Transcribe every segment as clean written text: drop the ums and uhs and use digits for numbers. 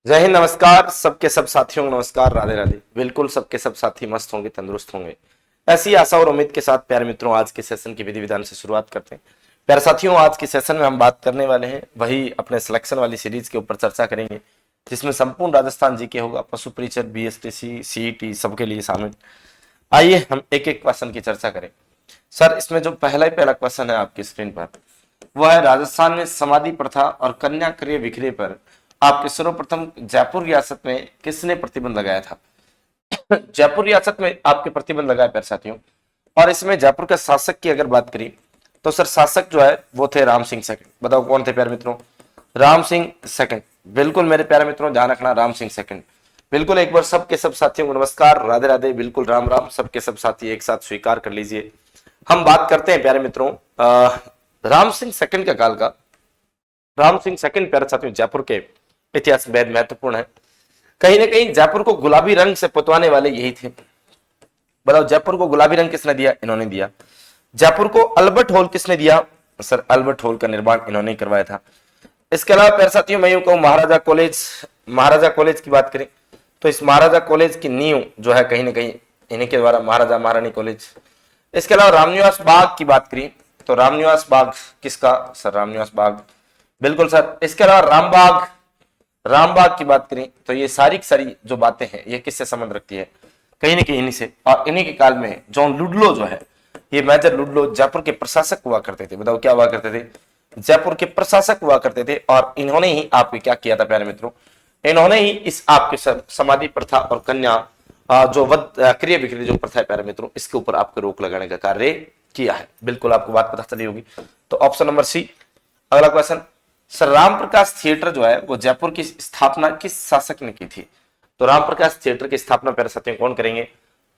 जय हिंद, नमस्कार सबके सब साथियों को नमस्कार, राधे राधे। बिल्कुल सबके सब साथी मस्त होंगे, तंदुरुस्त होंगे, ऐसी आशा और उम्मीद के साथ प्यारे मित्रों आज के सेशन की विधि विधान से शुरुआत करते हैं। प्यारे साथियों, आज के सेशन में हम बात करने वाले हैं वही अपने सिलेक्शन वाली सीरीज के ऊपर चर्चा करेंगे, जिसमें संपूर्ण राजस्थान जीके होगा, पशु परिचय, बीएसटीसी, सीईटी सबके लिए शामिल। आइए हम एक एक क्वेश्चन की चर्चा करें। सर, इसमें जो पहला क्वेश्चन है आपकी स्क्रीन पर, वह है राजस्थान में समाधि प्रथा और कन्या क्रिय विक्रय पर आपके सर्वप्रथम जयपुर रियासत में किसने प्रतिबंध लगाया था? जयपुर रियासत में आपके प्रतिबंध लगाया प्यारे साथियों। और इसमें जयपुर के शासक की अगर बात करें तो सर शासक जो है वो थे राम सिंह सेकंड। बताओ कौन थे प्यारे मित्रों? राम सिंह सेकंड। बिल्कुल मेरे प्यारे मित्रों, ध्यान रखना, राम सिंह सेकंड। बिल्कुल एक बार सबके सब साथियों को नमस्कार, राधे राधे, बिल्कुल राम राम। सबके सब साथी एक साथ स्वीकार कर लीजिए। हम बात करते हैं प्यारे मित्रों राम सिंह सेकंड का काल का। राम सिंह सेकंड प्यारे साथियों जयपुर के इतिहास बेहद महत्वपूर्ण है। कहीं ना कहीं जयपुर को गुलाबी रंग से पुतवाने वाले यही थे। बताओ जयपुर को गुलाबी रंग किसने दिया? इन्होंने दिया। जयपुर को अल्बर्ट हॉल किसने दिया? सर अल्बर्ट हॉल का निर्माण इन्होंने करवाया था। इसके अलावा प्यारे साथियों मैं यूं कहूं महाराजा कॉलेज की बात करें तो इस महाराजा कॉलेज की नींव जो है कहीं ना कहीं इन्हीं के द्वारा, महाराजा महारानी कॉलेज। इसके अलावा रामनिवास बाग की बात करें तो रामनिवास बाग किसका? सर रामनिवास बाग, बिल्कुल सर। इसके अलावा रामबाग की बात करें तो ये सारी की सारी जो बातें हैं ये किससे संबंध रखती है? कहीं ना कहीं इन्हीं से। और इन्हीं के काल में जॉन लुडलो जो है, ये मेजर लुडलो जयपुर के प्रशासक हुआ करते थे। बताओ क्या हुआ करते थे? जयपुर के प्रशासक हुआ करते थे। और इन्होंने ही आपके क्या किया था प्यारे मित्रों? इन्होंने ही इस आपके समाधि प्रथा और कन्या जो वध क्रिय विक्रिय जो प्रथा है प्यारे मित्रों, इसके ऊपर आपको रोक लगाने का कार्य किया है। बिल्कुल आपको बात पता चली होगी। तो ऑप्शन नंबर सी। अगला question, sir Ram Prakash theatre जो है वो जयपुर की स्थापना किस शासक ने की थी? तो राम प्रकाश थिएटर की स्थापना प्यारे साथियों कौन करेंगे?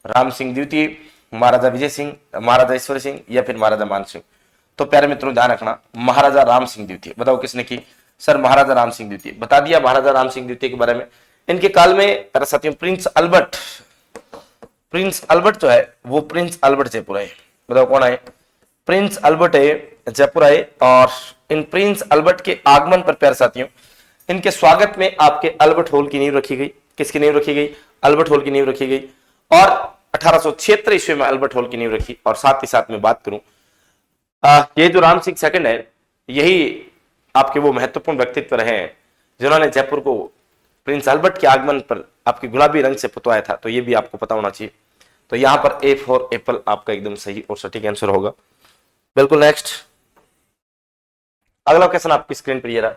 राम सिंह द्वितीय, महाराजा विजय सिंह, महाराजा ईश्वर सिंह या फिर महाराजा मान सिंह? तो प्यारे मित्रों ध्यान रखना, महाराजा राम सिंह द्वितीय। बताओ किसने की? सर महाराजा राम सिंह द्वितीय। बता दिया महाराजा राम सिंह द्वितीय के बारे में। इनके काल में प्यारे साथियों प्रिंस अल्बर्ट जो है वो प्रिंस अल्बर्ट जयपुर आए। बताओ कौन आए? प्रिंस अल्बर्ट है जयपुर आए। और इन प्रिंस अल्बर्ट के आगमन पर प्यारे साथियों इनके स्वागत में आपके अल्बर्ट हॉल की नींव रखी गई। किसकी नींव रखी गई? अल्बर्ट हॉल की नींव रखी गई। और 1876 ईस्वी में अल्बर्ट हॉल की नींव रखी। और साथ ही साथ में बात करूं ये जो राम सिंह सेकंड है, यही आपके वो महत्वपूर्ण व्यक्तित्व रहे हैं जिन्होंने जयपुर को प्रिंस अल्बर्ट के आगमन पर आपके गुलाबी रंग से पुतवाया था। तो ये भी आपको पता होना चाहिए। तो यहां पर ए फॉर एप्पल आपका एकदम सही और सटीक आंसर होगा। बिल्कुल नेक्स्ट। अगला क्वेश्चन आपकी स्क्रीन पर ये रहा।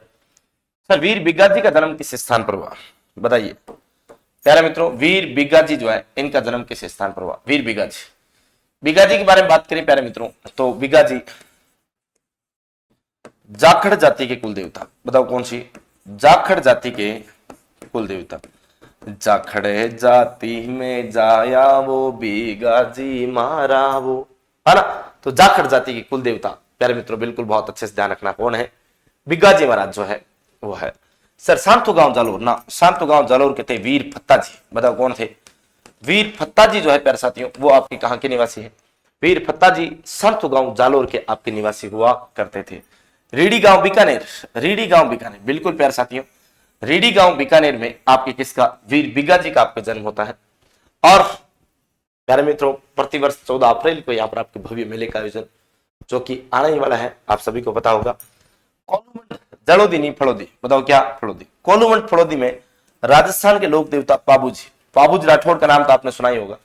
सर वीर बिगाजी का जन्म किस स्थान पर हुआ? बताइए प्यारे मित्रों, वीर बिगाजी जो है इनका जन्म किस स्थान पर हुआ? वीर बिगाजी के बारे में बात करें प्यारे मित्रों तो बिगाजी जाखड़ जाति के कुल देवता। बताओ कौन सी? जाखड़ जाति के कुल देवता। जाखड़ जाति में जाया वो बिगाजी मारा वो, है ना? तो जाखड़ जाति के कुल देवता प्यारे मित्रों बिल्कुल बहुत अच्छे से ध्यान रखना कौन है? बिगाजी महाराज जो है वो है सर सांतु गांव जालोर ना, सांतु गांव जालोर के थे वीर फत्ता जी। बताओ कौन थे? वीर फत्ता जी जो है प्यारे साथियों वो आपके कहां के निवासी है? वीर फत्ता जी सांतु गांव जालोर के आपके निवासी हुआ करते थे। रीडी गांव बीकानेर, बिल्कुल प्यारे साथियों रीडी गांव बीकानेर में आपके किसका? वीर बिगाजी का आपका जन्म होता है। और प्यारे मित्रों प्रतिवर्ष 14 अप्रैल को यहाँ पर आपके भव्य मेले का आयोजन जो कि आने ही वाला है, आप सभी को पता होगा। कोलूमंड जलोदी नहीं फड़ोदी। बताओ क्या? फड़ोदी। कोलूमंड फड़ोदी में राजस्थान के लोक देवता पाबूजी राठौड़ का नाम तो आपने सुना ही होगा।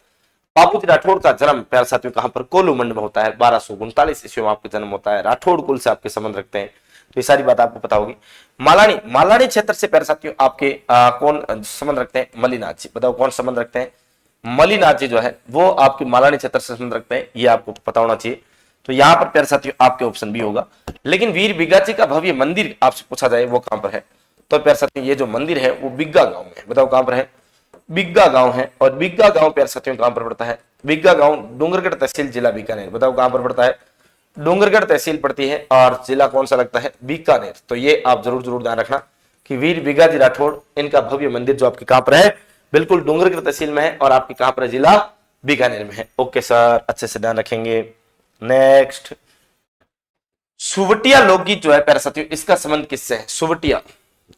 पाबूजी राठौड़ का जन्म प्यारे साथियों कहां पर? कोलूमंड में होता है। 1239 ईस्वी में आपका जन्म होता है। राठौड़ कुल से आपके संबंध रखते हैं, तो ये सारी बात आपको पता होगी। मालानी क्षेत्र से प्यारे साथियों आपके कौन संबंध रखते हैं? मलिनाथ जी। बताओ कौन संबंध रखते हैं? मलिनाथ जी जो है वो आपके मालानी क्षेत्र से संबंध रखते हैं, ये आपको पता होना चाहिए। तो यहां पर प्यारे साथियों आपके ऑप्शन भी होगा। लेकिन वीर बिगाजी का भव्य मंदिर आपसे पूछा जाए वो कहां पर है? तो प्यारे साथियों ये जो मंदिर है वो बिग्गा गांव में है। बताओ कहां पर है? बिग्गा गांव है। और बिग्गा गांव प्यारे साथियों कहां पर पड़ता है? बिग्गा गांव डूंगरगढ़ तहसील जिला बीकानेर। बताओ कहां पर पड़ता है? डूंगरगढ़ तहसील पड़ती है और जिला कौन सा लगता है? बीकानेर। तो ये आप जरूर ध्यान रखना कि वीर बिगाजी राठौड़ इनका भव्य मंदिर जो आपके कहां पर है? बिल्कुल डूंगरगढ़ तहसील में है। और आपके कहां पर? जिला बीकानेर में है। ओके सर, अच्छे से ध्यान रखेंगे। नेक्स्ट, सुवटिया लोकगीत जो है प्यारे साथियों इसका संबंध किससे है? सुवटिया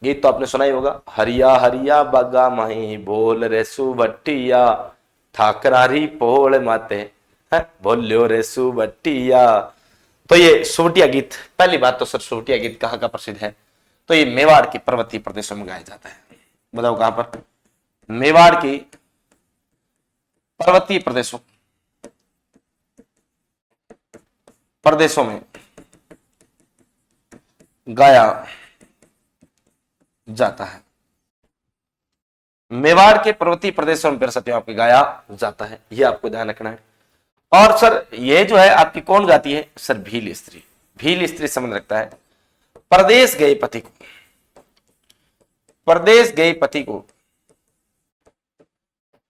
गीत तो आपने सुना ही होगा, हरिया हरिया बागा माही बोल रे सुबट्टिया ठाकरारी पोल माते है बोल्यो रे सुबट्टिया। तो ये सुबटिया गीत, पहली बात तो सर सुबटिया गीत कहाँ का प्रसिद्ध है? तो ये मेवाड़ के पर्वतीय प्रदेशों में गाया जाता है। बताओ कहां पर? मेवाड़ की पर्वतीय प्रदेशों में गाया जाता है। मेवाड़ के पर्वतीय प्रदेशों में साथियों आपके गाया जाता है, यह आपको ध्यान रखना है। और सर ये जो है आपकी कौन गाती है? सर भील स्त्री। भील स्त्री समझ रखता है परदेश गए पति को, परदेश गए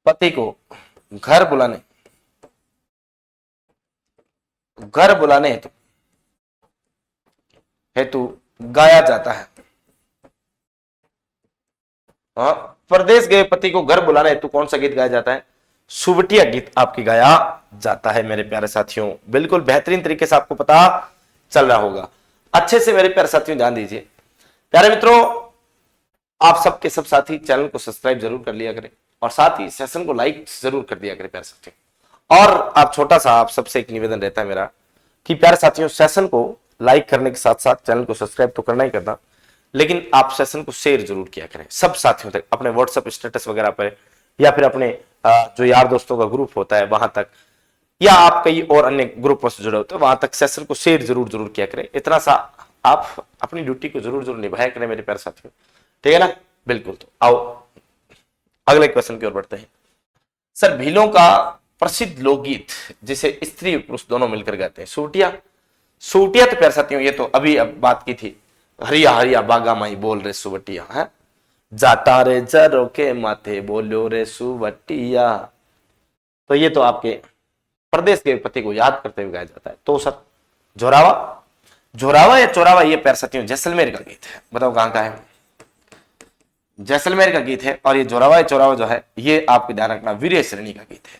पति को घर बुलाने हेतु गाया जाता है। परदेश गए पति को घर बुलाने हेतु कौन सा गीत गाया जाता है? सुबटिया गीत आपकी गाया जाता है मेरे प्यारे साथियों। बिल्कुल बेहतरीन तरीके से आपको पता चल रहा होगा। अच्छे से मेरे प्यारे साथियों ध्यान दीजिए। प्यारे मित्रों, आप सबके सब साथी चैनल को सब्सक्राइब जरूर कर लिया करें और साथ ही सेशन को लाइक जरूर कर दिया करें प्यारे साथियों। और आप छोटा सा आप सबसे एक निवेदन रहता है मेरा कि प्यारे साथियों सेशन को लाइक करने के साथ साथ चैनल को सब्सक्राइब तो करना ही करना, लेकिन आप सेशन को शेयर जरूर किया करें सब साथियों तक, अपने व्हाट्सएप स्टेटस वगैरह पर या फिर अपने जो यार दोस्तों का ग्रुप होता है वहां तक, या आप कई और अन्य ग्रुपों से जुड़े होते हैं वहां तक सेशन को शेयर जरूर किया करें। इतना सा आप अपनी ड्यूटी को जरूर निभाया करें मेरे प्यारे साथियों, ठीक है ना? बिल्कुल। तो आओ अगले क्वेश्चन की ओर बढ़ते हैं। सर भीलों का प्रसिद्ध लोकगीत जिसे स्त्री पुरुष दोनों मिलकर गाते हैं, सुबटिया। सुबटिया तो प्यारे साथियों ये तो अभी अब बात की थी, हरिया हरिया बागा माई बोल रे सुबटिया है, जाटा रे जरो के माथे बोलो रे सुबटिया। तो ये तो आपके प्रदेश के पति को याद करते हुए गाया जाता है। तो सर जोरावा या चोरावा, ये प्यारे साथियों जैसलमेर का गीत है। बताओ कहां का है? जैसलमेर का गीत है। और ये जोरावा या चोरावा जो है ये आपको ध्यान रखना वीर श्रेणी का गीत है।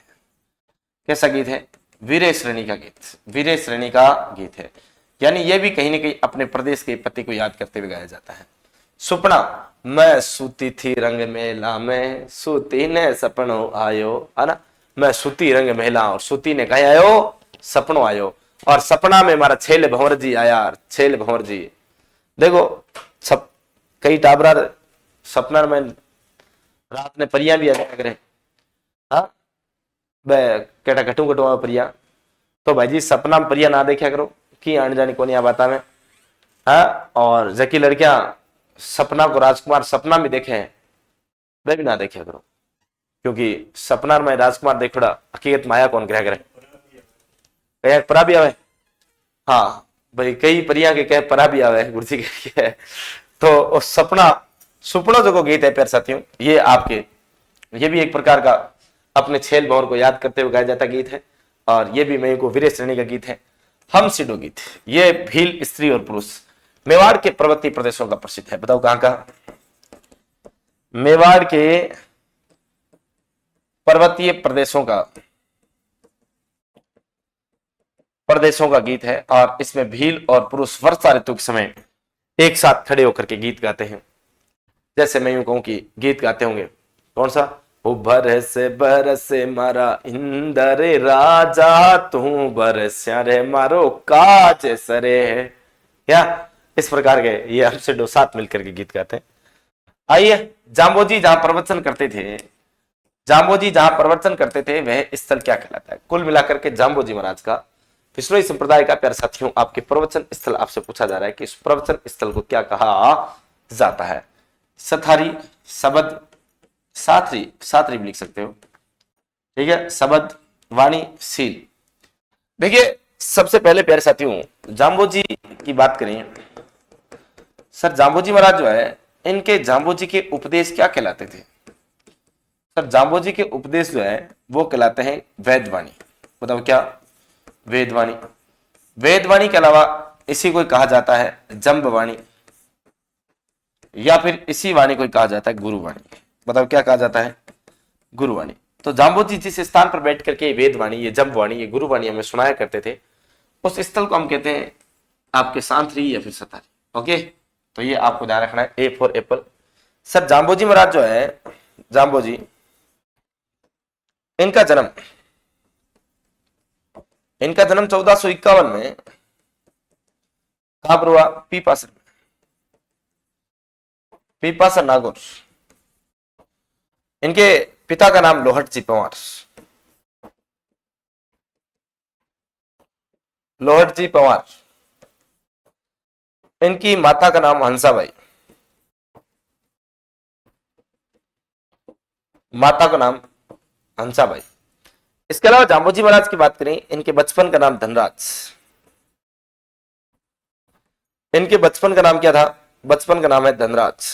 कैसा गीत है? वीर श्रेणी का गीत, वीर श्रेणी का गीत है। यानी ये भी कहीं ना कहीं अपने प्रदेश के पति को याद करते हुए गाया जाता है। सुपना, मैं सूती थी रंग मेला में सूती ने सपनों आयो, है ना? मैं सूती रंग मेला और सूती ने कहा आयो सपनों आयो, और सपना में मारा छेल भंवर जी आया, छेल भंवर जी। देखो सब कई टाबरा सपना में रात ने परियां भी आ जाया करे, हाँ केटा कटू कटू परिया। तो भाई जी सपना में परिया ना देखा करो कि आने जाने को नहीं बाता में, हाँ। और जकी लड़कियां सपना को राजकुमार सपना में देखे हैं वे भी ना देखा करो, क्योंकि सपना में राजकुमार देखोड़ा हकीकत माया कौन ग्रह करे कह परा भी आवे। हाँ भाई कई परिया के कह परा भी आवे गुरुजी के। तो सुपना जो को गीत है प्यारे साथियों ये आपके ये भी एक प्रकार का अपने छेल भंवर को याद करते हुए गाया जाता गीत है। और ये भी मैं को वीर श्रेणी का गीत है। हम सिडो गीत ये भील स्त्री और पुरुष मेवाड़ के पर्वतीय प्रदेशों का प्रसिद्ध है। बताओ कहां का? मेवाड़ के पर्वतीय प्रदेशों का गीत है। और इसमें भील और पुरुष वर्षा ऋतु के समय एक साथ खड़े होकर के गीत गाते हैं। जैसे मैं यूं कहूं कि गीत गाते होंगे कौन सा? बरसे बरसे मारा इंदर राजा तू बरस्या रे मारो काज सरे है, या इस प्रकार के ये हमसे दो साथ मिलकर के गीत गाते हैं। आइए जाम्बोजी जहां प्रवचन करते थे वह स्थल क्या कहलाता है? कुल मिलाकर के जाम्बोजी महाराज का विष्णुई संप्रदाय का प्यारे साथियों आपके प्रवचन स्थल आपसे पूछा जा रहा है कि इस प्रवचन स्थल को क्या कहा जाता है? सथारी, सबद, सातरी भी लिख सकते हो, ठीक है, सबद, वाणी, सील। देखिए सबसे पहले प्यारे साथियों जाम्बोजी की बात करें। सर जाम्बोजी महाराज जो है इनके जाम्बोजी के उपदेश क्या कहलाते थे? सर जाम्बोजी के उपदेश जो है वो कहलाते हैं वेदवाणी। बताओ क्या? वेदवाणी। वेदवाणी के अलावा इसी को कहा जाता है जंबवाणी, या फिर इसी वाणी को कहा जाता है गुरुवाणी। बताओ क्या कहा जाता है? गुरुवाणी। तो जाम्बोजी जिस स्थान पर बैठ करके वेदवाणी, ये जंबवाणी, ये गुरुवाणी हमें सुनाया करते थे उस स्थल को हम कहते हैं आपके सांथरी या फिर सतारी। ओके, तो ये आपको ध्यान रखना है, A for apple. Sir Jambhoji महाराज जो है, जाम्बोजी, इनका जन्म 1451 में कहां पर हुआ? पीपासर में, पीपासर नागौर। इनके पिता का नाम लोहट जी पंवार, लोहट जी पंवार। इनकी माता का नाम हंसाबाई, माता का नाम हंसाबाई। इसके अलावा जाम्बोजी महाराज की बात करें, इनके बचपन का नाम धनराज। इनके बचपन का नाम क्या था? बचपन का नाम है धनराज।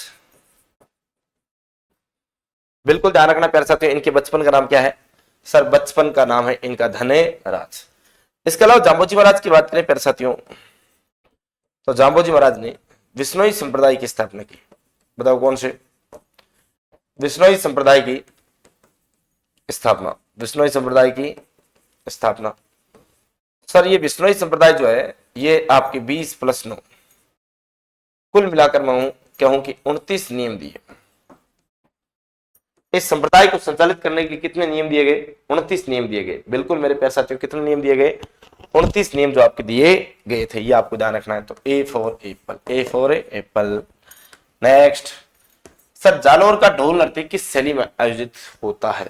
बिल्कुल ध्यान रखना प्यारे साथियों, इनके बचपन का नाम क्या है? सर बचपन का नाम है इनका धनेराज। इसके अलावा जाम्बोजी महाराज की बात करें प्यारे साथियों, तो जाम्बोजी महाराज ने विश्नोई संप्रदाय की स्थापना की। बताओ कौन से? विश्नोई संप्रदाय की स्थापना, विश्नोई संप्रदाय की स्थापना। सर ये विश्नोई संप्रदाय जो है ये आपके 20+9, कुल मिलाकर मैं कहूं कि 29 नियम दिए। इस संप्रदाय को संचालित करने के कितने नियम दिए गए? 29 नियम दिए गए। बिल्कुल मेरे प्यारे साथियों, कितने नियम दिए गए? 29 नियम जो आपके दिए गए थे, ये आपको ध्यान रखना है। तो ए for Apple, A for Apple. Next, sir Jalore का ढोल नृत्य किस शैली में आयोजित होता है?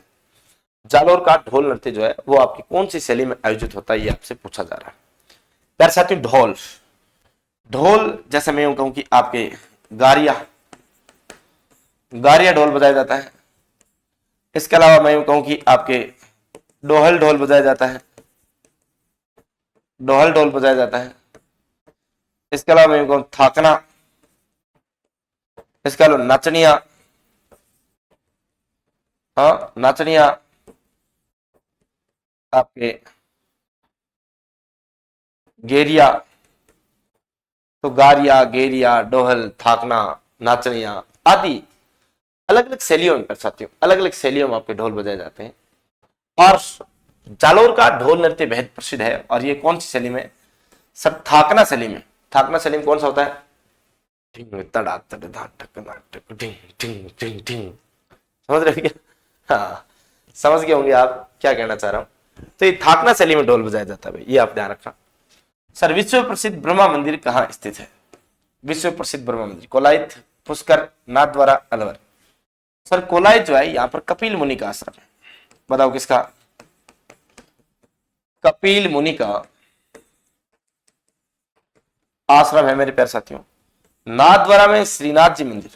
जालोर का ढोल नृत्य जो है वो आपकी कौन सी शैली में आयोजित होता है, ये आपसे पूछा जा रहा है। प्यारे साथियों ढोल, ढोल जैसे मैं यूं कहूं कि आपके गारिया, गारिया ढोल बजाया जाता है। इसके अलावा मैं यूं कहूं कि आपके डोहल ढोल बजाया जाता है, डोहल ढोल बजाया जाता है। इसके अलावा मैं यूं कहूं थाकना, इसके अलावा नाचनिया, हाँ नाचनिया आपके गेरिया। तो गारिया, गेरिया, डोहल, थाकना, नाचनिया आदि अलग अलग शैलियों में साथियों, अलग अलग शैलियों में आपके ढोल बजाए जाते हैं। और जालोर का ढोल नृत्य बेहद प्रसिद्ध है, और ये कौन सी शैली में? सब थाकना शैली में। थाकना शैली में कौन सा होता है? समझ रहे क्या? हाँ समझ गए होंगे आप क्या कहना चाह रहा हूं। तो ये थाकना शैली में ढोल बजाया जाता है भाई, ये आप ध्यान रखना। सर विश्व प्रसिद्ध ब्रह्मा मंदिर कहाँ स्थित है? विश्व प्रसिद्ध ब्रह्मा मंदिर कोलायत, पुष्कर, नाथद्वारा, अलवर। सर कोलायत जो है यहाँ पर कपिल मुनि का आश्रम है। बताओ किसका? कपिल मुनि का आश्रम है मेरे प्यारे साथियों। नाथद्वारा में श्रीनाथ जी मंदिर,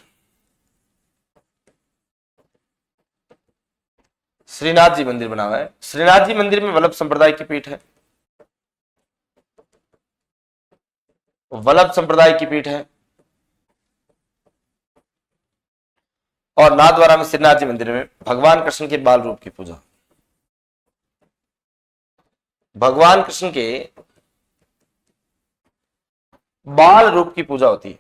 श्रीनाथ जी मंदिर बना हुआ है। श्रीनाथ जी मंदिर में वल्लभ संप्रदाय की पीठ है, वल्लभ संप्रदाय की पीठ है। और नाथद्वारा में श्रीनाथ जी मंदिर में भगवान कृष्ण के बाल रूप की पूजा, भगवान कृष्ण के बाल रूप की पूजा होती है।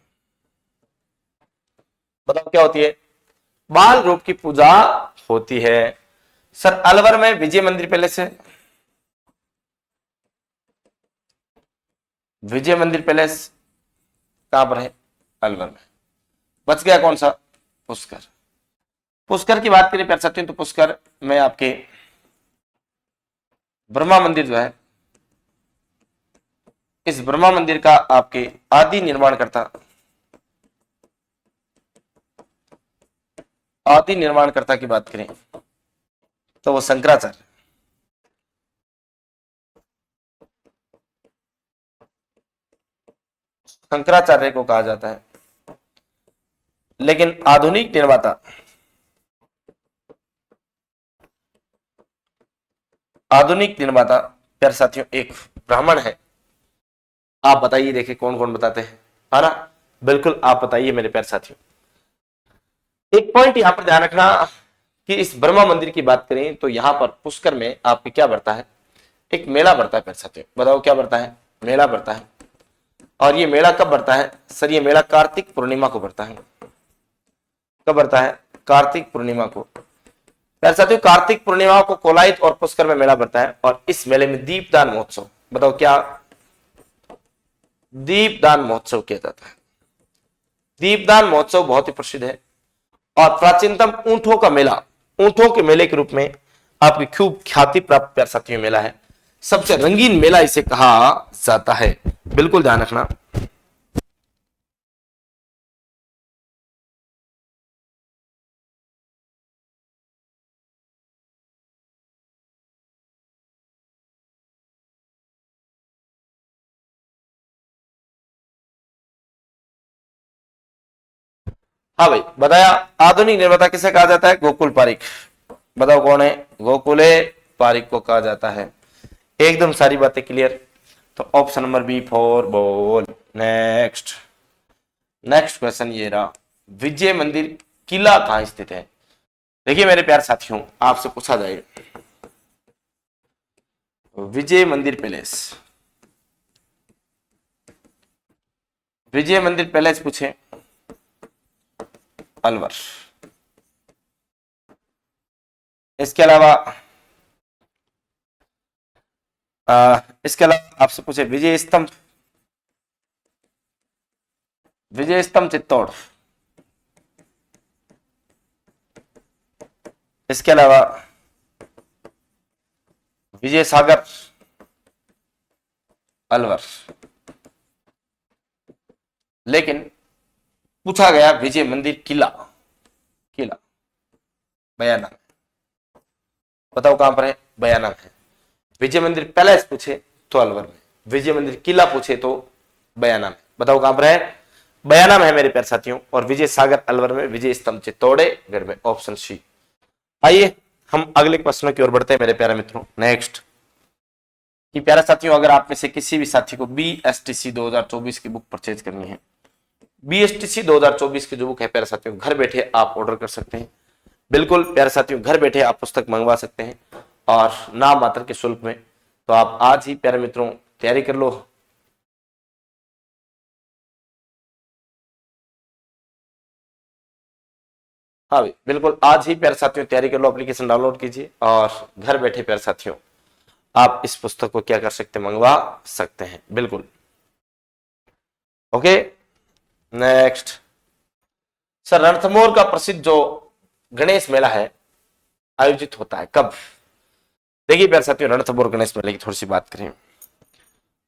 बताओ क्या होती है? बाल रूप की पूजा होती है। सर अलवर में विजय मंदिर पैलेस है, विजय मंदिर पैलेस कहां पर है? अलवर में। बच गया कौन सा? पुष्कर। पुष्कर की बात करें प्यारे साथियों, तो पुष्कर में आपके ब्रह्मा मंदिर जो है, इस ब्रह्मा मंदिर का आपके आदि निर्माणकर्ता, आदि निर्माणकर्ता की बात करें तो वो शंकराचार्य। शंकराचार्य को कहा जाता है। लेकिन आधुनिक निर्माता, आधुनिक निर्माता प्यारे साथियों एक ब्राह्मण है। आप बताइए, देखिए कौन कौन बताते हैं, है ना? बिल्कुल आप बताइए मेरे प्यारे साथियों। एक पॉइंट यहां पर ध्यान रखना कि इस ब्रह्मा मंदिर की बात करें तो यहां पर पुष्कर में आपके क्या बढ़ता है? एक मेला बढ़ता है प्यारे साथियों। बताओ क्या बढ़ता है? मेला बढ़ता है। और ये मेला कब बढ़ता है? सर ये मेला कार्तिक पूर्णिमा को बढ़ता है। कब बढ़ता है? कार्तिक पूर्णिमा को। प्यारे साथियों कार्तिक पूर्णिमा को कोलायत और पुष्कर में मेला बढ़ता है, और इस मेले में दीपदान महोत्सव, बताओ क्या? दीपदान महोत्सव किया जाता है। दीपदान महोत्सव बहुत ही प्रसिद्ध है। और प्राचीनतम ऊंटों का मेला, ऊंटों के मेले के रूप में आपकी खूब ख्याति प्राप्त प्यारे साथियों मेला है। सबसे रंगीन मेला इसे कहा जाता है, बिल्कुल ध्यान रखना। हाँ भाई बताया। आधुनिक निर्माता किसे कहा जाता है? गोकुल पारिक। बताओ कौन है? गोकुले पारिक को कहा जाता है। एकदम सारी बातें क्लियर। तो ऑप्शन नंबर बी फॉर बोल। नेक्स्ट नेक्स्ट क्वेश्चन ये रहा, विजय मंदिर किला कहां स्थित है? देखिए मेरे प्यारे साथियों, आपसे पूछा जाए विजय मंदिर पैलेस, विजय मंदिर पैलेस पूछे अलवर। इसके अलावा इसके अलावा आपसे पूछे विजय स्तंभ, विजय स्तंभ चित्तौड़। इसके अलावा विजय सागर अलवर। लेकिन पूछा गया विजय मंदिर किला, किला बयाना। बताओ कहां पर है? बयाना है। विजय मंदिर पैलेस पूछे तो अलवर में, विजय मंदिर किला पूछे तो बयाना में। बताओ कहां पर है? बयाना में है मेरे प्यारे साथियों। और विजय सागर अलवर में, विजय स्तंभ चित्तौड़गढ़ में, ऑप्शन सी। आइए हम अगले प्रश्न की ओर बढ़ते हैं मेरे प्यारे मित्रों। नेक्स्ट कि प्यारे साथियों, अगर आप में से किसी भी साथी को BSTC 2024 की बुक परचेज करनी है, BSTC 2024 की जो बुक है प्यारे साथियों, घर बैठे आप ऑर्डर कर सकते हैं। बिल्कुल प्यारे साथियों, घर बैठे आप पुस्तक मंगवा सकते हैं और नाम मात्र के शुल्क में। तो आप आज ही प्यारे मित्रों तैयारी कर लो। हाँ भाई बिल्कुल, आज ही प्यारे साथियों तैयारी कर लो, एप्लीकेशन डाउनलोड कीजिए और घर बैठे प्यारे साथियों आप इस पुस्तक को क्या कर सकते हैं? मंगवा सकते हैं। बिल्कुल ओके। नेक्स्ट सर, रणथंभौर का प्रसिद्ध जो गणेश मेला है आयोजित होता है कब? देखिए प्यारे साथियों, रणथंभौर गणेश मेले की थोड़ी सी बात करें,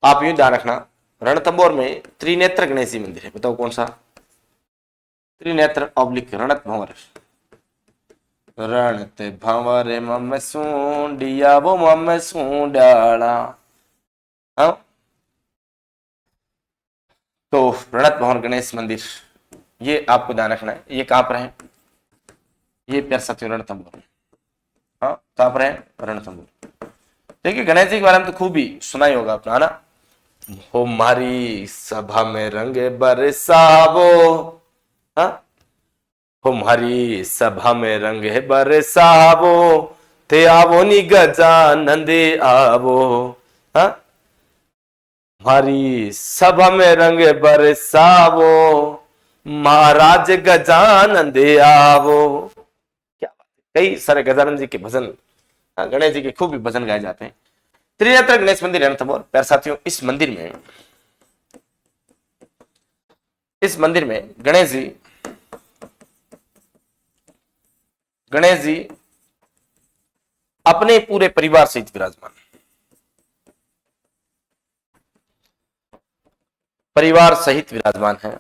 आप यूं ध्यान रखना, रणथंभौर में त्रिनेत्र गणेश जी मंदिर है। बताओ कौन सा? त्रिनेत्र ऑब्लिक रणत भंवर, रणत भंवर मम सूंडिया वो मम सूंडाला। हाँ तो रणत भंवर गणेश मंदिर, ये आपको ध्यान रखना है। ये कहां पर है? ये प्यारे साथियों रणथंभौर। हाँ कहां पर है? रणथंभौर। देखिए गणेश जी के बारे में तो खूब ही सुना ही होगा अपना, है ना? हो मारी सभा में रंग बरसावो, हाँ हमारी सभा में रंग है बरसावो, थे आवो नी गजानंदे आवो। हाँ हमारी सभा में रंग बरसावो, महाराज गजानंदे आवो। क्या बात है, कई सारे गजानंद जी के भजन, गणेश जी के खूब भी भजन गाए जाते हैं। त्रिनेत्र गणेश मंदिर रणथंभौर। प्यारे साथियों, इस मंदिर में, इस मंदिर में गणेश जी, गणेश जी अपने पूरे परिवार सहित विराजमान, परिवार सहित विराजमान है।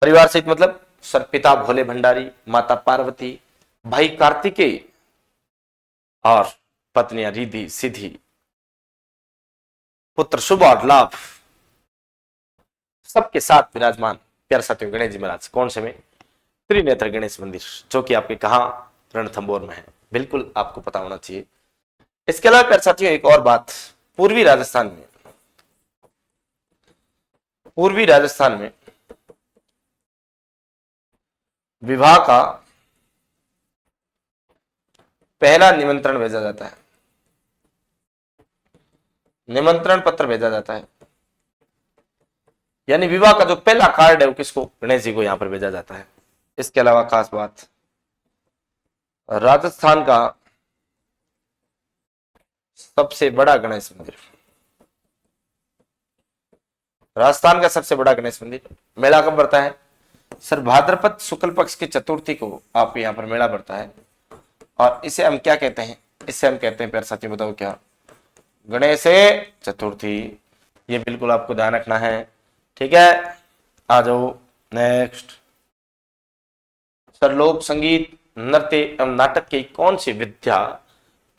परिवार सहित मतलब सर पिता भोले भंडारी, माता पार्वती, भाई कार्तिकेय और पत्नियां रिधि सिद्धि, पुत्र शुभ और लाभ, सबके साथ विराजमान प्यारे साथियों गणेश जी महाराज। कौन से में? त्रिनेत्र गणेश मंदिर, जो कि आपके कहा? रणथंभौर में है। बिल्कुल आपको पता होना चाहिए। इसके अलावा प्यारे साथियों एक और बात, पूर्वी राजस्थान में, पूर्वी राजस्थान में विवाह का पहला निमंत्रण भेजा जाता है, निमंत्रण पत्र भेजा जाता है, यानी विवाह का जो पहला कार्ड है वो किसको? गणेश जी को यहां पर भेजा जाता है। इसके अलावा खास बात, राजस्थान का सबसे बड़ा गणेश मंदिर, राजस्थान का सबसे बड़ा गणेश मंदिर। मेला कब बढ़ता है सर? भाद्रपद शुक्ल पक्ष की चतुर्थी को आप यहाँ पर मेला बढ़ता है। और इसे हम क्या कहते हैं? इसे हम कहते हैं प्यारे साथियों, बताओ क्या? गणेश चतुर्थी। ये बिल्कुल आपको ध्यान रखना है, ठीक है। आ जाओ नेक्स्ट। सर लोक संगीत, नृत्य एवं नाटक की कौन सी विद्या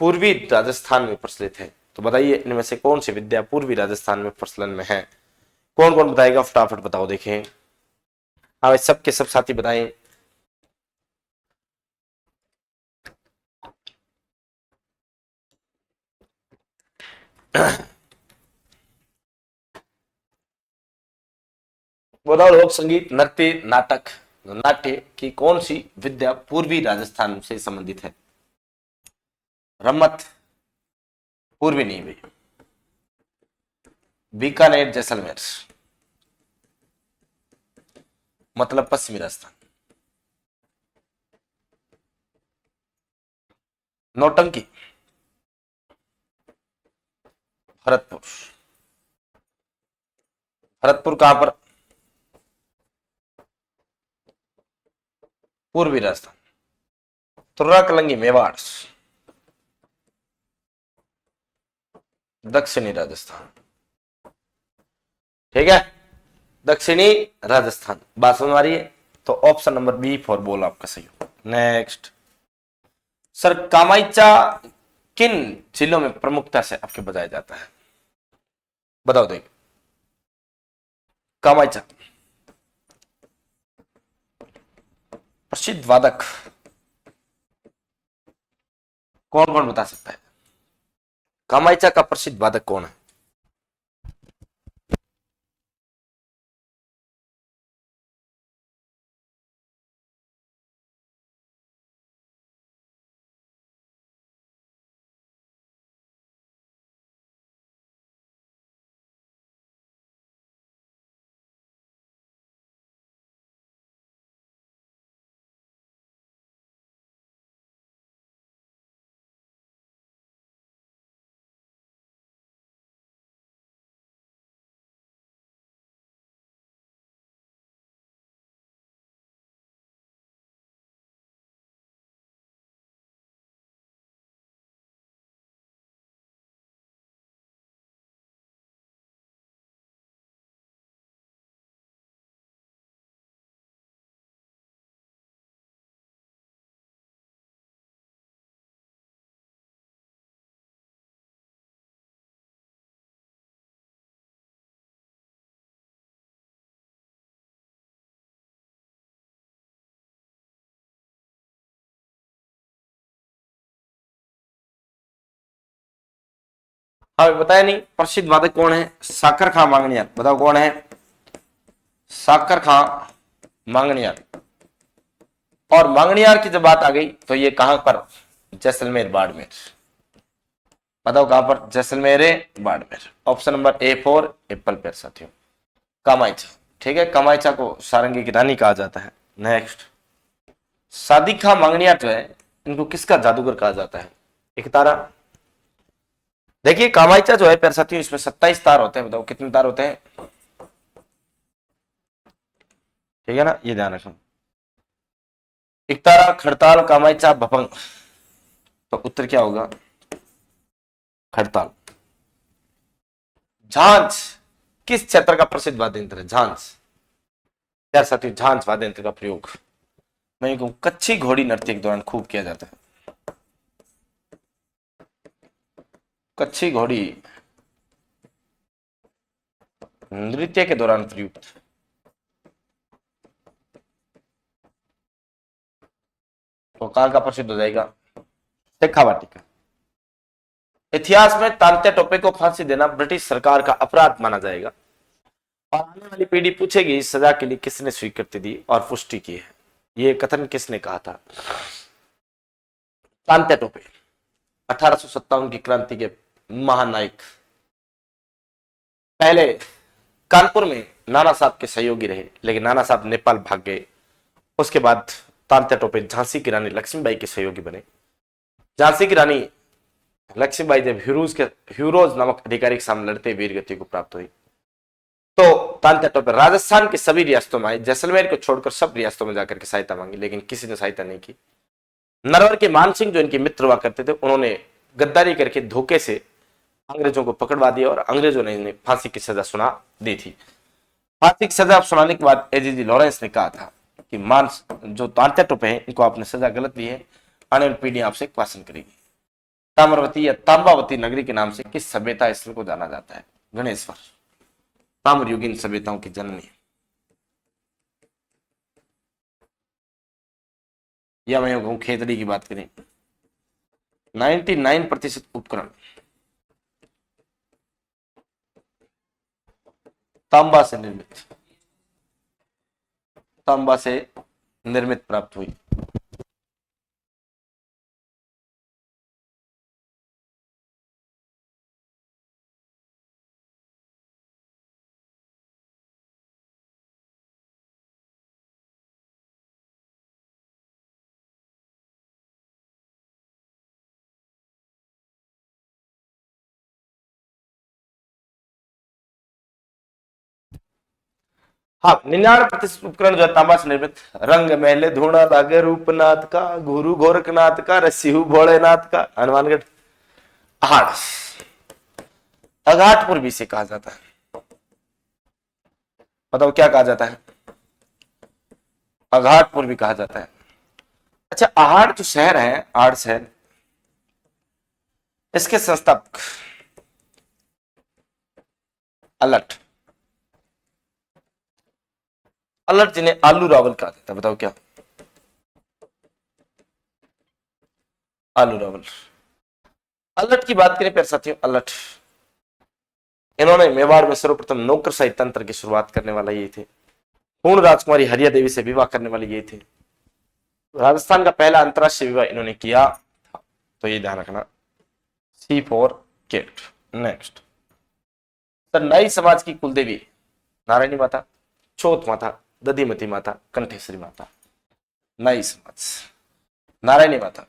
पूर्वी राजस्थान में प्रचलित है? तो बताइए इनमें से कौन सी विद्या पूर्वी राजस्थान में प्रचलन में है? कौन कौन बताएगा? फटाफट बताओ देखें। हाँ भाई, सबके सब साथी बताएं। बताओ लोक संगीत, नृत्य, नाटक, नाट्य की कौन सी विद्या पूर्वी राजस्थान से संबंधित है? रम्मत पूर्वी नहीं भाई, बीकानेर जैसलमेर मतलब पश्चिमी राजस्थान। नौटंकी भरतपुर। भरतपुर कहां पर? पूर्वी राजस्थान। तुर्रा कलंगी मेवाड़ दक्षिणी राजस्थान, ठीक है। दक्षिणी राजस्थान बात समझ आ रही है? तो ऑप्शन नंबर बी फॉर बोल आपका सही हो। नेक्स्ट सर, कामाइचा किन जिलों में प्रमुखता से आपके बजाया जाता है? बताओ देखिए। कामाइचा प्रसिद्ध वादक कौन कौन बता सकता है? कामाइचा का प्रसिद्ध वादक कौन है? हाँ बताया नहीं, प्रसिद्ध वादक कौन है? साकर खां मांगनियार। बताओ कौन है? साकर खां मांगनियार। और मांगनियार की जब बात आ गई तो ये कहां पर? जैसलमेर बाड़मेर। बताओ कहां पर? Jaisalmer Barmer. Option number A for Apple पेड़ साथियों, कामाइचा, ठीक है। कामाइचा को सारंगी की रानी कहा जाता है। नेक्स्ट, सादिक खां मांगनियार जो है, इनको किसका जादूगर कहा जाता है? एक तारा। देखिए कामाइचा जो है प्यारे साथियों, इसमें 27 तार होते हैं। बताओ कितने तार होते हैं? ठीक है ना, ये ध्यान रखना। एक तारा, खड़ताल, कामाइचा, भपंग। तो उत्तर क्या होगा? खड़ताल। झांझ किस क्षेत्र का प्रसिद्ध वाद्य यंत्र है? झांझ प्यारे साथियों, झांझ वाद्य यंत्र का प्रयोग मैं कहूं कच्छी घोड़ी नृत्य के दौरान खूब किया जाता है। कच्छी घोड़ी नृत्य के दौरान प्रयुक्त। तो कहां का प्रसिद्ध हो जाएगा? शेखावाटी का। इतिहास में तांत्या टोपे को फांसी देना ब्रिटिश सरकार का अपराध माना जाएगा। और आने वाली पीढ़ी पूछेगी इस सजा के लिए किसने स्वीकृति दी और पुष्टि की है? ये कथन किसने कहा था? तांत्या टोपे 1857 की क्रांति के महानायक। पहले कानपुर में नाना साहब के सहयोगी रहे, लेकिन नाना साहब नेपाल भाग गए। उसके बाद तांत्या टोपे झांसी की रानी लक्ष्मीबाई के सहयोगी बने। झांसी की रानी लक्ष्मीबाई जब ह्यूरोज नामक अधिकारी के सामने लड़ते वीर गति को प्राप्त हुई, तो तांत्या टोपे राजस्थान के सभी रियासतों में आए, जैसलमेर को छोड़कर सब रियासतों में जाकर के सहायता मांगी, लेकिन किसी ने सहायता नहीं की। नरवर के मान सिंह जो इनके मित्र हुआ करते थे, उन्होंने गद्दारी करके धोखे से अंग्रेजों को पकड़वा दिया और अंग्रेजों ने इन्हें फांसी की सजा सुना दी थी। फांसी की सजा सुनाने के बाद एजीजी लॉरेंस ने कहा था कि मान जो तांत्या टोपे हैं, इनको आपने सजा गलत दी है, आने वाली पीढ़ी आपसे क्वेश्चन करेगी। ताम्रवती या तांबावती नगरी के नाम से किस सभ्यता स्थल को जाना जाता है? गणेश्वर, ताम्रयुगीन सभ्यताओं की जननी। या मैं कहूं खेतड़ी की बात करें, 99% उपकरण तांबा से निर्मित, तांबा से निर्मित प्राप्त हुई। हाँ, 99% उपकरण जो है तांबा से निर्मित। रंग महले धूणा लागे रूपनाथ का, गुरु गोरखनाथ का, रसिहु भोलेनाथ का, हनुमानगढ़। अहाड़, अघाटपुर भी से कहा जाता है। बताओ क्या कहा जाता है? अघाटपुर भी कहा जाता है। अच्छा, अहाड़ जो शहर है, आड़ शहर, इसके संस्थापक अलट, अलट जिन्हें आलू रावल कहा जाता है। बताओ क्या? आलू रावल। अलट की बात करें प्यारे साथियों, अलट, इन्होंने मेवाड़ में सर्वप्रथम नौकरशाही तंत्र की शुरुआत करने वाला ये थे। पूर्ण राजकुमारी हरिया देवी से विवाह करने वाले ये थे। राजस्थान का पहला अंतरराष्ट्रीय विवाह इन्होंने किया था, तो ये ध्यान रखना। सी फॉर केट। नेक्स्ट, नाई समाज की कुलदेवी नारायणी माता, चौथ माता, दधिमती माता, कंठेश्वरी माता। नाई समाज, नारायणी माता,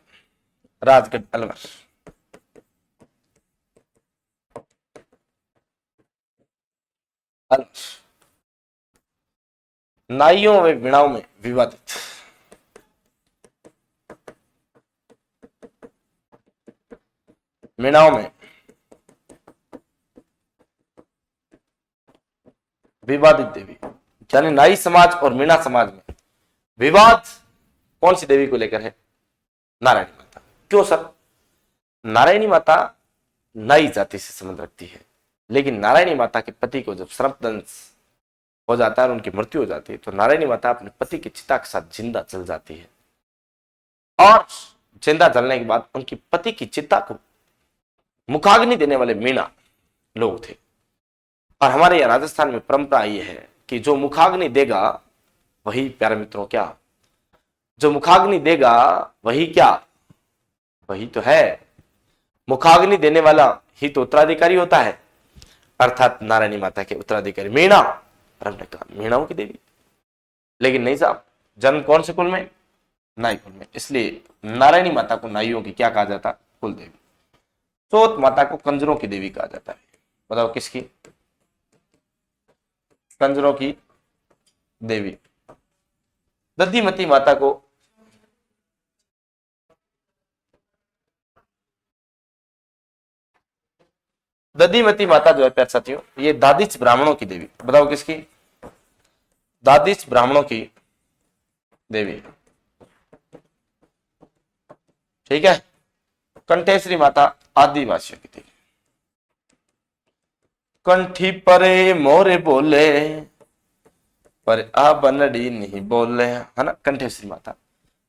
राजगढ़ अलवर। अलवर, नाइयों व वीणाओं में विवादित। मीणाओं में विवादित देवी, यानी नाई समाज और मीणा समाज में विवाद कौन सी देवी को लेकर है? नारायणी माता। क्यों सर? नारायणी माता नाई जाति से संबंध रखती है, लेकिन नारायणी माता के पति को जब सर्पदंश हो जाता है और उनकी मृत्यु हो जाती है, तो नारायणी माता अपने पति की चिता के साथ जिंदा जल जाती है, और जिंदा जलने के बाद उनकी पति की चिता को मुखाग्नि देने वाले मीणा लोग थे। और हमारे यहाँ राजस्थान में परंपरा ये है कि जो मुखाग्नि देगा वही, प्यारे मित्रों, क्या? जो मुखाग्नि देगा वही क्या? वही तो है, मुखाग्नि देने वाला ही तो उत्तराधिकारी होता है, अर्थात नारायणी माता के उत्तराधिकारी मीणा। पर हमने कहा मीणाओं की देवी, लेकिन नहीं साहब, जन्म कौन से कुल में? नाई कुल में, इसलिए नारायणी माता को नाइयों की क्या कहा जाता? कुल देवी। चौथ माता को कंजरों की देवी कहा जाता है। बताओ किसकी? कंजरों की देवी। दधिमती माता को दधिमती माता जो है प्यारे साथियों, ये दादिच ब्राह्मणों की देवी। बताओ किसकी? दादिच ब्राह्मणों की देवी। ठीक है। कंठेश्वरी माता आदिवासियों की देवी। कंठी परे मोरे बोले पर आ बनड़ी नहीं बोले, है ना, कंठेश्वरी माता।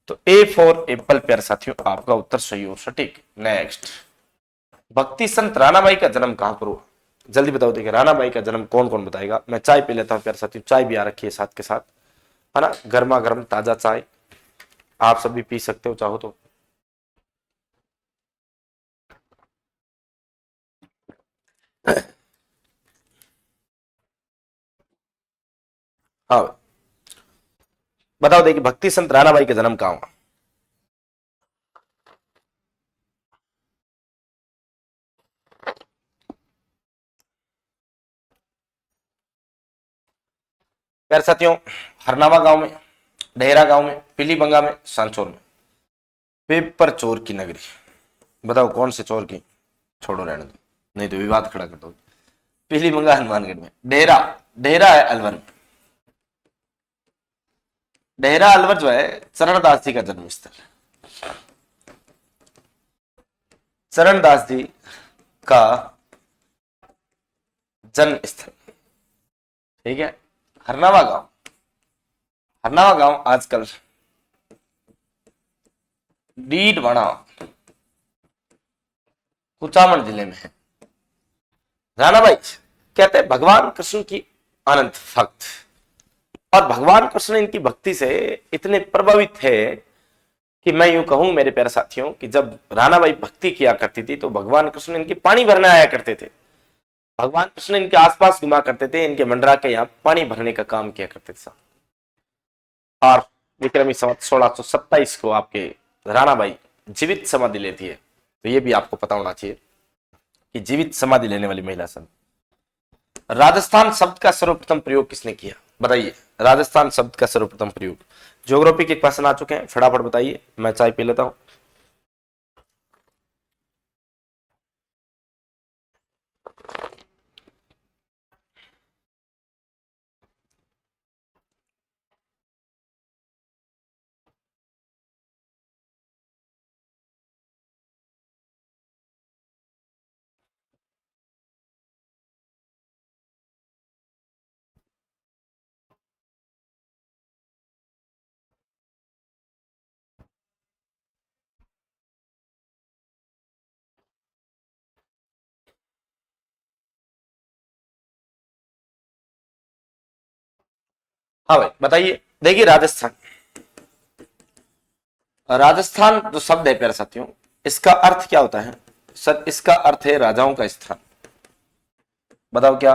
तो ए फॉर एप्पल प्यारे साथियों, आपका उत्तर सही और सटीक। नेक्स्ट, भक्ति संत राणाबाई का जन्म कहां पर हुआ? जल्दी बताओ। देखिए, राणाबाई का जन्म कौन कौन बताएगा? मैं चाय पी लेता हूं प्यारे साथियों, चाय भी आ रखी है साथ के साथ, है ना, गर्मा गर्म ताजा चाय, आप सब भी पी सकते हो चाहो तो। हाँ, बताओ। देखिए, भक्ति संत राणाबाई का जन्म कहां हुआ? प्यारे साथियों, हरनावा गांव में, डेहरा गांव में, पीलीबंगा में, सांचौर में पेपर चोर की नगरी। बताओ कौन से चोर की? छोड़ो रहने दो, नहीं तो विवाद खड़ा कर दो। पीलीबंगा हनुमानगढ़ में। डेहरा, डेहरा है अलवर में। डेहरा अलवर जो है चरणदास जी का जन्म स्थल है। चरणदास जी का जन्म स्थल, ठीक है। हरनावा गांव, हरनावा गांव आजकल डीडवाना, कुचामन जिले में है। रानाबाई कहते हैं भगवान कृष्ण की अनंत भक्त, और भगवान कृष्ण इनकी भक्ति से इतने प्रभावित थे कि मैं यूं कहूं मेरे प्यारे साथियों कि जब रानाबाई भक्ति किया करती थी तो भगवान कृष्ण इनकी पानी भरने आया करते थे। भगवान कृष्ण इनके आसपास घुमा करते थे, इनके मंडरा के यहाँ पानी भरने का काम किया करते थे। और विक्रमी संवत 1627 को आपके रानाबाई जीवित समाधि लेती है। तो ये भी आपको पता होना चाहिए कि जीवित समाधि लेने वाली महिला सन। राजस्थान शब्द का सर्वप्रथम प्रयोग किसने किया? बताइए, राजस्थान शब्द का सर्वप्रथम प्रयोग। ज्योग्राफी के क्वेश्चन आ चुके हैं, फटाफट बताइए, मैं चाय पी लेता हूं। हाँ भाई बताइए। देखिए राजस्थान, राजस्थान जो शब्द है प्यारे साथियों, इसका अर्थ क्या होता है? सर इसका अर्थ है राजाओं का स्थान। बताओ क्या?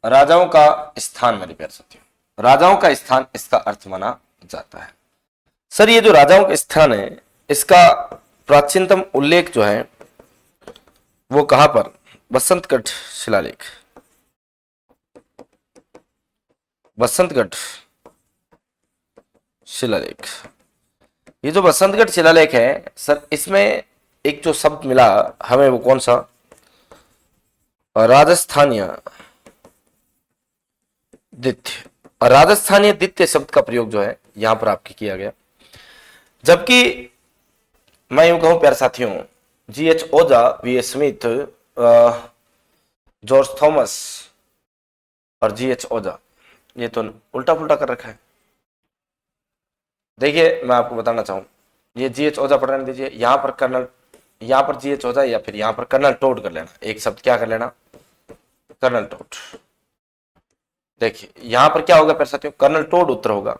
राजाओं का स्थान मेरे प्यारे साथियों, राजाओं का स्थान इसका अर्थ माना जाता है। सर ये जो राजाओं का स्थान है, इसका प्राचीनतम उल्लेख जो है वो कहां पर? बसंतगढ़ शिलालेख, बसंतगढ़ शिलालेख। ये जो बसंतगढ़ शिलालेख है सर, इसमें एक जो शब्द मिला हमें, वो कौन सा? राजस्थानीय दित्य। राजस्थानीय दित्य शब्द का प्रयोग जो है यहां पर आपके किया गया। जबकि मैं यूं कहूं प्यारे साथियों, GH ओझा, VS स्मिथ, जॉर्ज थॉमस और GH ओझा, ये तो उल्टा पुल्टा कर रखा है। देखिए मैं आपको बताना चाहूं, ये GH ओझा पढ़ रहने दीजिए, यहां पर कर्नल, यहां पर GH ओझा या फिर यहां पर कर्नल टोड कर लेना। एक शब्द क्या कर लेना? Colonel Tod. देखिए यहां पर क्या होगा प्यारे साथियों? कर्नल टोड उत्तर होगा।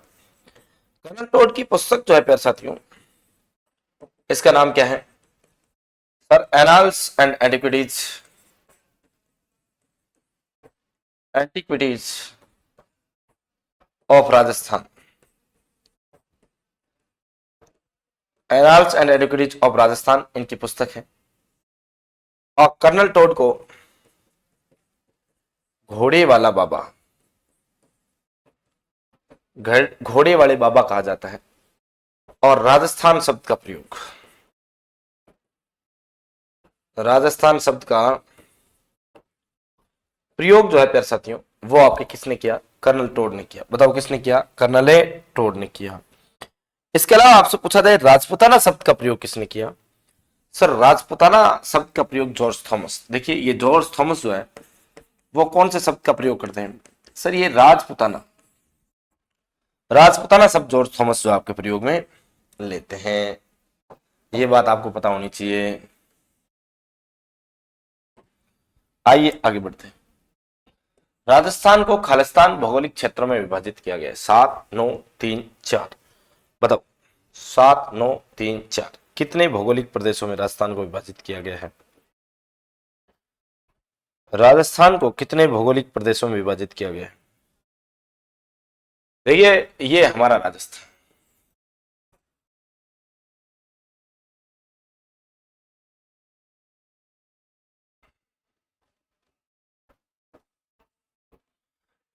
कर्नल टोड की पुस्तक जो है प्यारे साथियों, इसका नाम क्या है sir? Annals and antiquities, antiquities of Rajasthan, annals and antiquities of Rajasthan इनकी पुस्तक है। और कर्नल टोड को घोड़े वाला बाबा, घोड़े वाले बाबा कहा जाता है। और राजस्थान शब्द का प्रयोग, राजस्थान शब्द का प्रयोग जो है प्यारे साथियों, वो आपके किसने किया? कर्नल टोड ने किया। बताओ किसने किया? कर्नल टोड ने किया। इसके अलावा आपसे पूछा जाए राजपुताना शब्द का प्रयोग किसने किया? सर राजपुताना शब्द का प्रयोग जॉर्ज थॉमस। देखिए ये जॉर्ज थॉमस जो है वो कौन से शब्द का प्रयोग करते हैं? सर ये राजपुताना, राजपुताना शब्द जॉर्ज थॉमस जो आपके प्रयोग में लेते हैं। ये बात आपको पता होनी चाहिए। आइए आगे बढ़ते हैं। राजस्थान को खालिस्तान भौगोलिक क्षेत्रों में विभाजित किया गया है। 7, 9, 3, 4। बताओ 7, 9, 3, 4 कितने भौगोलिक प्रदेशों में राजस्थान को विभाजित किया गया है? राजस्थान को कितने भौगोलिक प्रदेशों में विभाजित किया गया है? देखिए ये हमारा राजस्थान,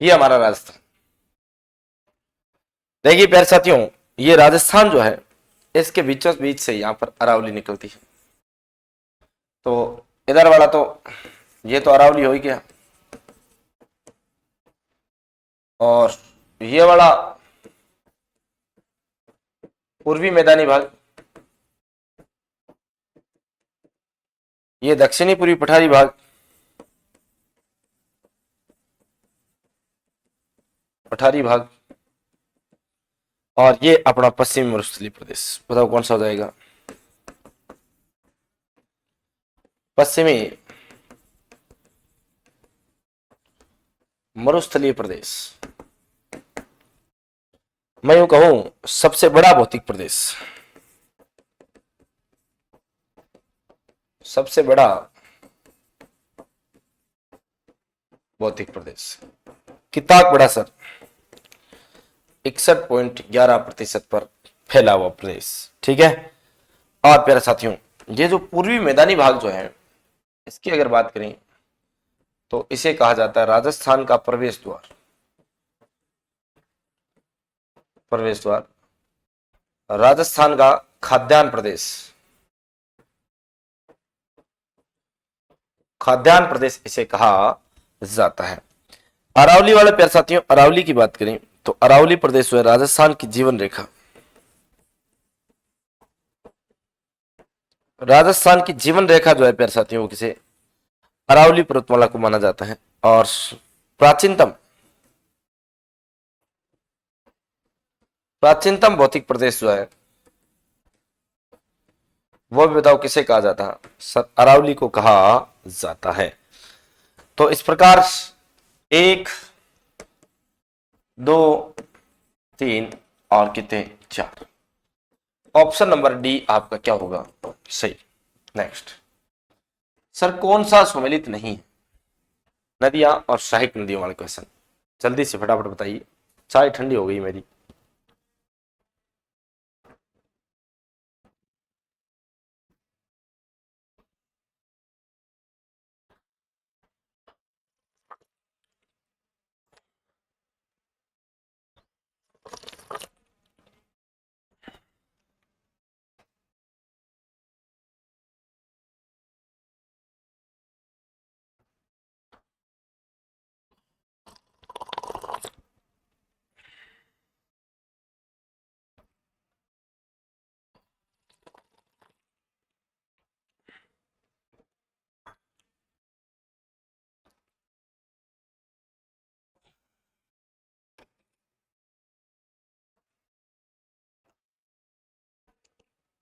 ये हमारा राजस्थान। देखिए प्यारे साथियों, ये राजस्थान जो है इसके बीचों बीच से यहाँ पर अरावली निकलती है। तो इधर वाला तो ये तो अरावली हो ही गया, और ये वाला पूर्वी मैदानी भाग, ये दक्षिणी पूर्वी पठारी भाग, पठारी भाग, और ये अपना पश्चिमी मरुस्थलीय प्रदेश। बताओ कौन सा हो जाएगा? पश्चिमी मरुस्थलीय प्रदेश। मैं यूं कहूं सबसे बड़ा भौतिक प्रदेश, सबसे बड़ा भौतिक प्रदेश। कितना बड़ा सर? 61.11% पर फैला हुआ प्रदेश। ठीक है। और प्यारे साथियों, ये जो पूर्वी मैदानी भाग जो है इसकी अगर बात करें तो इसे कहा जाता है राजस्थान का प्रवेश द्वार। प्रवेश द्वार, राजस्थान का खाद्यान्न प्रदेश, खाद्यान्न प्रदेश इसे कहा जाता है। अरावली वाले प्यारे साथियों, अरावली की बात करें तो अरावली प्रदेश जो है राजस्थान की जीवन रेखा, राजस्थान की जीवन रेखा जो है प्यारे साथियों वो किसे अरावली पर्वतमाला को माना जाता है। और प्राचीनतम प्राचीनतम भौतिक प्रदेश जो है वो भी बताओ किसे कहा जाता है? सर अरावली को कहा जाता है। तो इस प्रकार 1 2 3 और कितने 4। ऑप्शन नंबर डी आपका क्या होगा? सही। नेक्स्ट, सर कौन सा सुमेलित नहीं है? नदियां और सहायक नदियों वाले क्वेश्चन जल्दी से फटाफट बताइए, चाय ठंडी हो गई मेरी।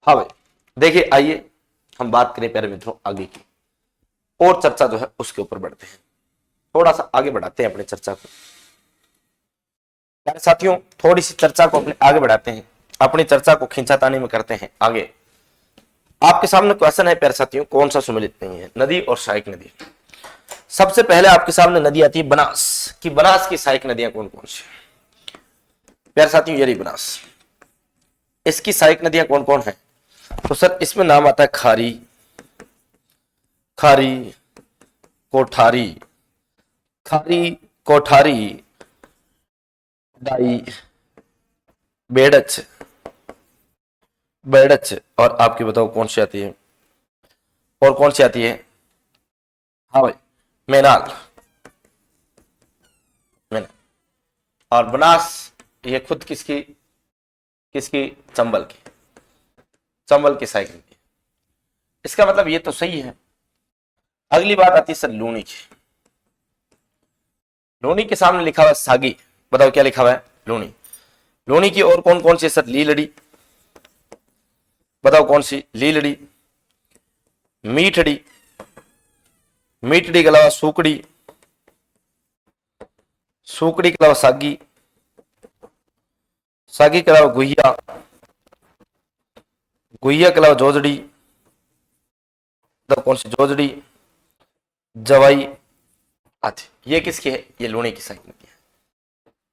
हाँ भाई, देखिए आइए हम बात करें प्यारे मित्रों आगे की, और चर्चा जो है उसके ऊपर बढ़ते हैं। थोड़ा सा आगे बढ़ाते हैं अपनी चर्चा को। प्यारे साथियों, थोड़ी सी चर्चा को अपने आगे बढ़ाते हैं, अपनी चर्चा को खींचातानी में करते हैं आगे। आपके सामने क्वेश्चन है प्यारे साथियों, कौन सा सुमेलित नहीं है? नदी और सहायक नदी। सबसे पहले आपके सामने नदी आती है बनास, कि बनास की सहायक नदियां कौन कौन सी? प्यारे साथियों, ये रही बनास, इसकी सहायक नदियां कौन कौन है? तो सर इसमें नाम आता है खारी, खारी कोठारी, खारी कोठारी, डाई, बेड़च, बेड़च, और आपकी बताओ कौन सी आती है? और कौन सी आती है? हाँ भाई, मैनाल, मैनाल। और बनास ये खुद किसकी किसकी? चंबल की, चंबल की सहायक नदी। इसका मतलब ये तो सही है। अगली बात आती है सर लूनी की। लूनी के सामने लिखा हुआ है सागी, बताओ क्या लिखा हुआ है? लूनी। लूनी की और कौन कौन सी? सर लीलड़ी, बताओ कौन सी? लीलड़ी, मीठड़ी, मीठड़ी के अलावा सूकड़ी, सूकड़ी के अलावा सागी, सागी के अलावा गुहिया, गुहिया के अलावा जोजड़ी, बताओ कौन सी? जोजड़ी, जवाई आदि। ये किसकी है? ये लूनी की सहायक नदी है।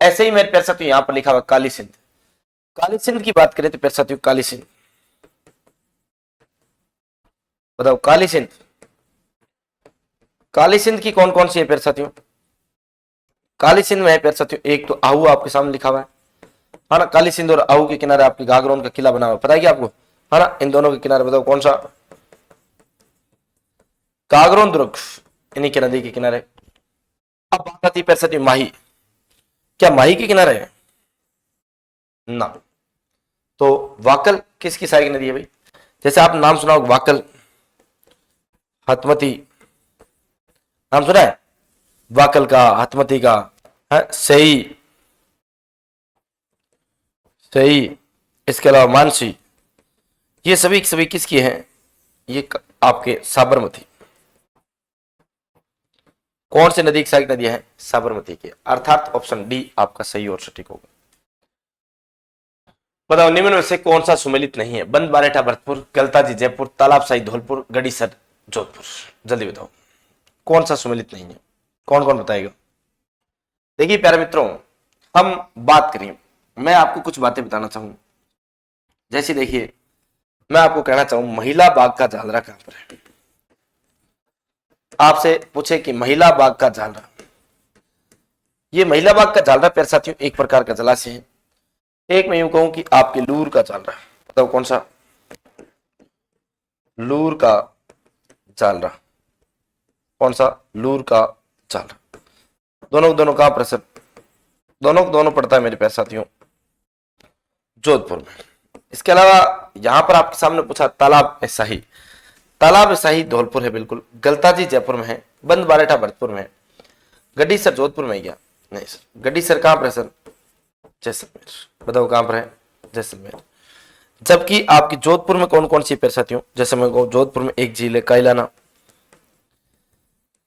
ऐसे ही मेरे प्यारे साथियों यहां पर लिखा हुआ काली सिंध। काली सिंध की बात करें तो प्यारे साथियों काली सिंध, बताओ काली सिंध, काली सिंध की कौन कौन सी है प्यारे साथियों? काली सिंध में है प्यारे साथियों, एक तो आहू आपके सामने लिखा हुआ है ना, काली सिंध और आहू के किनारे आपकी गागरोन का किला बना हुआ, पता है क्या आपको, है ना। इन दोनों के किनारे बताओ कौन सा, गागरोन दुर्ग, इन्हीं के नदी के किनारे। अब बात आती है प्यारे साथियों माही, क्या माही के किनारे है ना, तो वाकल किसकी सहायक नदी है भाई, जैसे आप नाम सुना होगा वाकल, हतमती, नाम सुना है वाकल का, हतमती का, है सही सही, इसके अलावा मानसी, ये सभी किसकी हैं, ये आपके साबरमती, कौन सी नदी की सहायक नदियां हैं, साबरमती की, अर्थात ऑप्शन डी आपका सही और सटीक होगा। बताओ निम्न में से कौन सा सुमेलित नहीं है, बंद बारेठा भरतपुर, गलताजी जयपुर, तालाब शाही धौलपुर, गड़ीसर जोधपुर, जल्दी बताओ कौन सा सुमेलित नहीं है, कौन कौन बताएगा। देखिए प्यारे मित्रों, हम बात करें, मैं आपको कुछ बातें बताना चाहूंगा, जैसे देखिए मैं आपको कहना चाहूं महिला बाग का झालरा कहां पर है, आपसे पूछे कि महिला बाग का झालरा, ये महिला बाग का झालरा प्यारे साथियों एक प्रकार का जलाशय है, एक मैं यूं कहूं कि आपके लूर का झालरा, बताओ कौन सा, लूर का झालरा, कौन सा, लूर का झालरा, दोनों कहां पर सर, दोनों पड़ता है मेरे प्यारे साथियों जोधपुर में। इसके अलावा यहां पर आपके सामने पूछा तालाब शाही, तालाब शाही धौलपुर है बिल्कुल, गलताजी जयपुर में है, बंद बारेठा भरतपुर में है, गड्डीसर जोधपुर में क्या, नहीं सर, गड्डीसर कहां पर है सर, जैसलमेर, बताओ कहां पर है, जैसलमेर। जबकि आपकी जोधपुर में कौन कौन सी प्यारे साथियों, जैसे मैं कहूं जोधपुर में एक झील है कायलाना,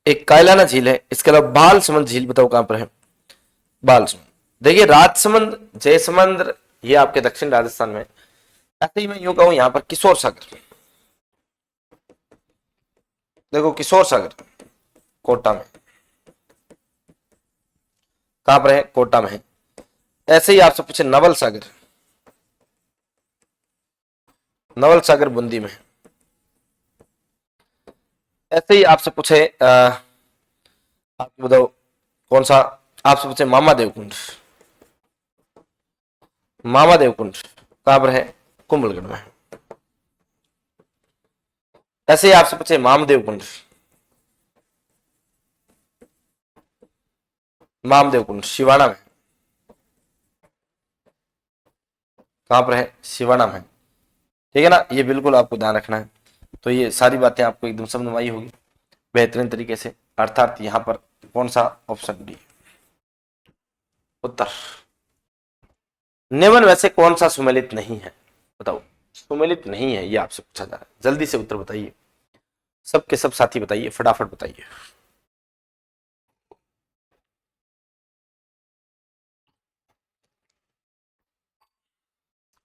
एक कायलाना झील है, इसके अलावा बालसमंद झील, बताओ कहां पर है, बालसमंद। देखिए राजसमंद, जयसमंद ये आपके दक्षिण राजस्थान में, ऐसे ही मैं यूं कहूं यहां पर किशोर सागर, देखो किशोर सागर कोटा में, कहां पर है, कोटा में है। ऐसे ही आपसे पूछे नवल सागर, नवल सागर बूंदी में है। ऐसे ही आपसे पूछे आप बताओ कौन सा, आपसे पूछे मामा देवकुंड, मामा देवकुंड कहां पर है, कुंभलगढ़ में। ऐसे ही आपसे पूछे मामदेव कुंड, मामदेव कुंड शिवाना में, कहां पर है, शिवाना में, ठीक है ना, ये बिल्कुल आपको ध्यान रखना है। तो ये सारी बातें आपको एकदम समझ में आई होगी बेहतरीन तरीके से, अर्थात यहां पर कौन सा, ऑप्शन डी उत्तर। निम्न वैसे कौन सा सुमेलित नहीं है, बताओ सुमेलित नहीं है, ये आपसे पूछा जा रहा है, जल्दी से उत्तर बताइए, सबके सब साथी बताइए, फटाफट बताइए।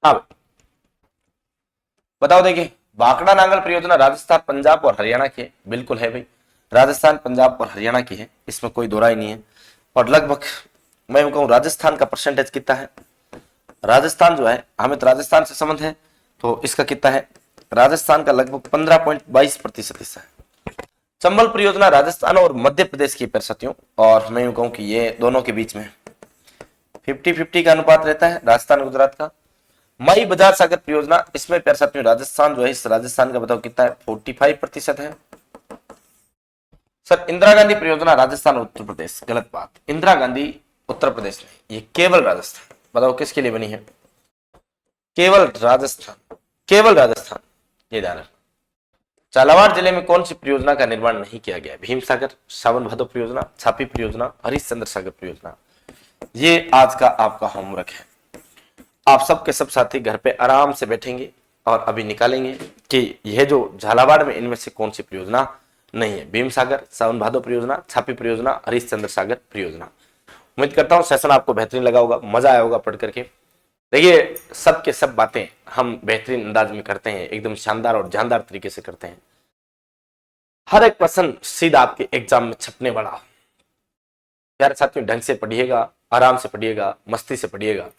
हाँ बताओ, देखिए भाखड़ा नांगल परियोजना राजस्थान पंजाब और हरियाणा की है, बिल्कुल है भाई, राजस्थान पंजाब और हरियाणा की है, इसमें कोई दो राय नहीं है। और लगभग मैं कहूं राजस्थान का परसेंटेज कितना है, राजस्थान जो है, हमें तो राजस्थान से संबंध है, तो इसका कितना है, राजस्थान का लगभग 15.22% हिस्सा है। चंबल परियोजना राजस्थान और मध्य प्रदेश की परिस्थितियों, और मैं यूं कहूं कि ये दोनों के बीच में 50-50 का अनुपात रहता है राजस्थान गुजरात का। मई बाजार सागर परियोजना, इसमें परिस्थितियों राजस्थान जो है, इस राजस्थान का बताओ कितना है, 45% है। सर इंदिरा गांधी परियोजना राजस्थान और उत्तर प्रदेश, गलत बात, इंदिरा गांधी उत्तर प्रदेश में, ये केवल राजस्थान, बताओ किसके लिए बनी है, केवल राजस्थान, केवल राजस्थान, ये ध्यान रखना। झालावाड़ जिले में कौन सी परियोजना का निर्माण नहीं किया गया, भीम सागर, सावन भादो परियोजना, छापी परियोजना, हरिश्चंद्र सागर परियोजना। ये आज का आपका होमवर्क है, आप सबके सब साथी घर पे आराम से बैठेंगे और अभी निकालेंगे कि यह जो झालावाड़ में इनमें से कौन सी परियोजना नहीं है, भीम सागर, सावन भादो परियोजना, छापी परियोजना, हरिश्चंद्र सागर परियोजना। उम्मीद करता हूं सेशन आपको बेहतरीन लगा होगा, मजा आया होगा पढ़ करके। देखिए सबके सब बातें हम बेहतरीन अंदाज में करते हैं, एकदम शानदार और जानदार तरीके से करते हैं। हर एक प्रश्न सीधा आपके एग्जाम में छपने वाला। प्यारे साथियों ढंग से पढ़िएगा, आराम से पढ़िएगा, मस्ती से पढ़िएगा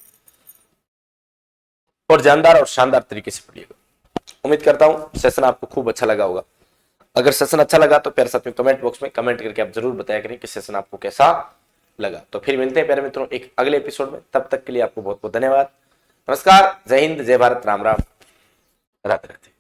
और जानदार और शानदार तरीके से पढ़िएगा। उम्मीद करता हूं सेशन आपको खूब अच्छा लगा होगा। अगर सेशन अच्छा लगा तो प्यारे साथियों कमेंट बॉक्स में कमेंट करके आप जरूर बताया करें कि सेशन आपको कैसा लगा। तो फिर मिलते हैं प्यारे मित्रों एक अगले एपिसोड में, तब तक के लिए आपको बहुत बहुत धन्यवाद। नमस्कार, जय हिंद, जय भारत, राम राम, राधे राधे।